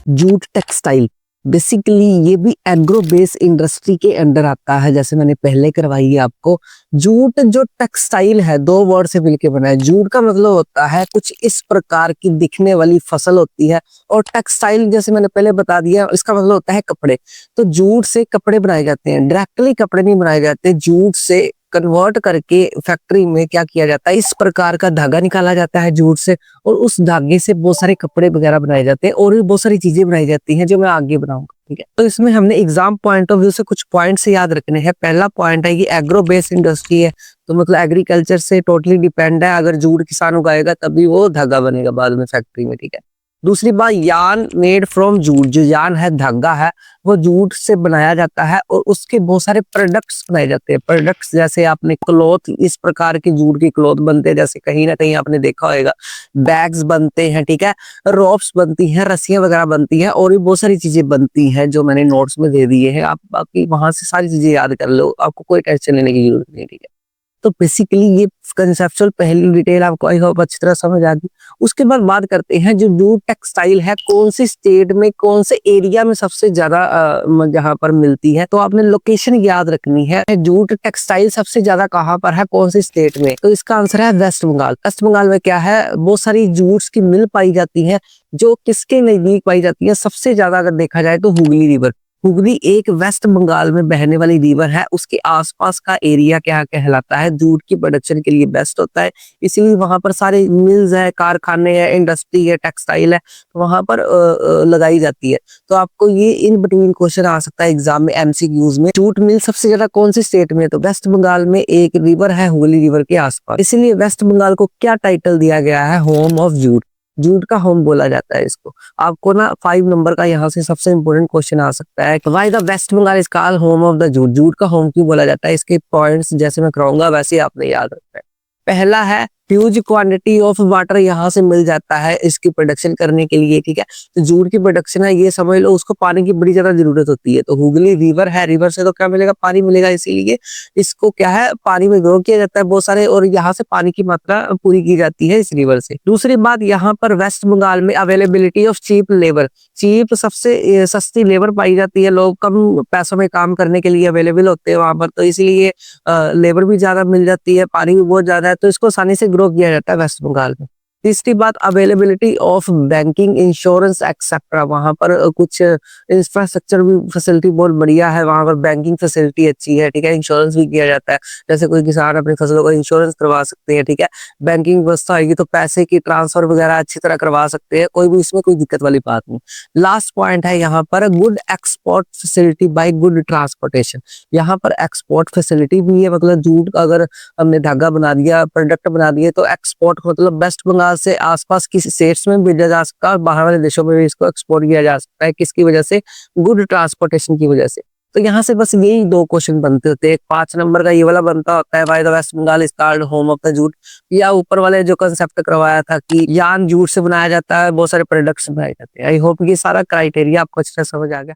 Jute textile, basically ये भी agro base industry के अंडर आता है। जैसे मैंने पहले करवाई है आपको। जूट जो टेक्सटाइल है, दो वर्ड से मिलकर बना है। जूट का मतलब होता है कुछ इस प्रकार की दिखने वाली फसल होती है, और टेक्सटाइल जैसे मैंने पहले बता दिया इसका मतलब होता है कपड़े। तो जूट से कपड़े बनाए जाते हैं, डायरेक्टली कपड़े नहीं बनाए जाते। जूट से कन्वर्ट करके फैक्ट्री में क्या किया जाता है, इस प्रकार का धागा निकाला जाता है जूट से, और उस धागे से बहुत सारे कपड़े वगैरह बनाए जाते हैं, और भी बहुत सारी चीजें बनाई जाती हैं जो मैं आगे बनाऊंगा। ठीक है, तो इसमें हमने एग्जाम पॉइंट ऑफ व्यू से कुछ पॉइंट्स याद रखने हैं। पहला पॉइंट है कि एग्रो बेस्ड इंडस्ट्री है, तो मतलब एग्रीकल्चर से टोटली डिपेंड है। अगर जूट किसान उगाएगा तभी वो धागा बनेगा बाद में फैक्ट्री में। ठीक है, दूसरी बात, यान मेड फ्रॉम जूट, जो यान है, धागा है, वो जूट से बनाया जाता है, और उसके बहुत सारे प्रोडक्ट्स बनाए जाते हैं। प्रोडक्ट्स जैसे आपने क्लॉथ, इस प्रकार की जूट की क्लॉथ बनते हैं, जैसे कहीं ना कहीं आपने देखा होगा। बैग्स बनते हैं, ठीक है, रोप्स बनती हैं, रस्सियां वगैरह बनती हैं, और भी बहुत सारी चीजें बनती हैं जो मैंने नोट्स में दे दिए हैं। आप बाकी वहां से सारी चीजें याद कर लो, आपको कोई टेंशन लेने की जरूरत नहीं। ठीक है, तो बेसिकली ये कंसेप्चुअल पहली डिटेल आपको आई होप अच्छी तरह समझ आ गई। उसके बाद बात करते हैं जो जूट टेक्सटाइल है कौन सी स्टेट में, कौन से एरिया में सबसे ज्यादा जहां पर मिलती है। तो आपने लोकेशन याद रखनी है। जूट टेक्सटाइल सबसे ज्यादा कहाँ पर है, कौन सी स्टेट में? तो इसका आंसर है वेस्ट बंगाल। वेस्ट बंगाल में क्या है, बहुत सारी जूट्स की मिल पाई जाती है, जो किसके नजदीक पाई जाती है सबसे ज्यादा, अगर देखा जाए तो हुगली रिवर। हुगली एक वेस्ट बंगाल में बहने वाली रिवर है, उसके आसपास का एरिया क्या कहलाता है, जूट की प्रोडक्शन के लिए बेस्ट होता है। इसीलिए वहां पर सारे मिल्स है, कारखाने हैं, इंडस्ट्री है, टेक्सटाइल है, तो वहां पर लगाई जाती है। तो आपको ये इन बिटवीन क्वेश्चन आ सकता है एग्जाम में, एमसीक्यूज में। जूट मिल सबसे ज्यादा कौन सी स्टेट में है, तो वेस्ट बंगाल में एक रिवर है हुगली रिवर के आसपास। इसीलिए वेस्ट बंगाल को क्या टाइटल दिया गया है, होम ऑफ जूट। जूट का होम बोला जाता है इसको। आपको ना 5 नंबर का यहाँ से सबसे इंपोर्टेंट क्वेश्चन आ सकता है, why the West Bengal is called home of the jute. Jute का होम क्यों बोला जाता है, इसके पॉइंट्स जैसे मैं कराऊंगा वैसे ही आपने याद रखना है। पहला है ह्यूज क्वांटिटी ऑफ वाटर यहाँ से मिल जाता है इसकी प्रोडक्शन करने के लिए। ठीक है, तो जूट की प्रोडक्शन है, ये समझ लो उसको पानी की बड़ी ज्यादा जरूरत होती है। तो हुगली रिवर है, रिवर से तो क्या मिलेगा, पानी मिलेगा, इसीलिए इसको क्या है, पानी में ग्रो किया जाता है बहुत सारे, और यहाँ से पानी की मात्रा पूरी की जाती है इस रिवर से। दूसरी बात, यहाँ पर वेस्ट बंगाल में availability of cheap labour, cheap सबसे सस्ती लेबर पाई जाती है। लोग कम पैसों में काम करने के लिए अवेलेबल होते हैं वहां पर, तो इसलिए लेबर भी ज्यादा मिल जाती है, पानी भी बहुत ज्यादा है, तो इसको आसानी से ग्रो किया जाता है वेस्ट बंगाल में। तीसरी बात, availability of banking, insurance etcetera. वहां पर कुछ इंफ्रास्ट्रक्चर भी फैसिलिटी बहुत बढ़िया है, वहां पर बैंकिंग फैसिलिटी अच्छी है। ठीक है, इंश्योरेंस भी किया जाता है, जैसे कोई किसान अपनी फसलों का इंश्योरेंस करवा सकते हैं। ठीक है, बैंकिंग व्यवस्था आएगी तो पैसे की ट्रांसफर वगैरह अच्छी तरह करवा सकते हैं, कोई भी इसमें कोई दिक्कत वाली बात नहीं। लास्ट पॉइंट है यहाँ पर good export facility by good transportation. यहाँ पर एक्सपोर्ट फैसिलिटी भी है, मतलब जूट का अगर हमने धागा बना दिया, प्रोडक्ट बना दिए, तो एक्सपोर्ट मतलब वेस्ट बंगाल से आसपास की स्टेट्स में भेजा जा सकता है, बाहर वाले देशों में भी इसको एक्सपोर्ट किया जा सकता है। किसकी वजह से, गुड ट्रांसपोर्टेशन की वजह से। तो यहाँ से बस यही 2 क्वेश्चन बनते होते हैं। एक 5 नंबर का ये वाला बनता होता है, why the West Bengal is called home of the jute, या ऊपर वाले जो कंसेप्ट करवाया था कि यान जूट से बनाया जाता है, बहुत सारे प्रोडक्ट्स बनाए जाते हैं। आई होप ये सारा क्राइटेरिया आपको अच्छे से समझ आ गया।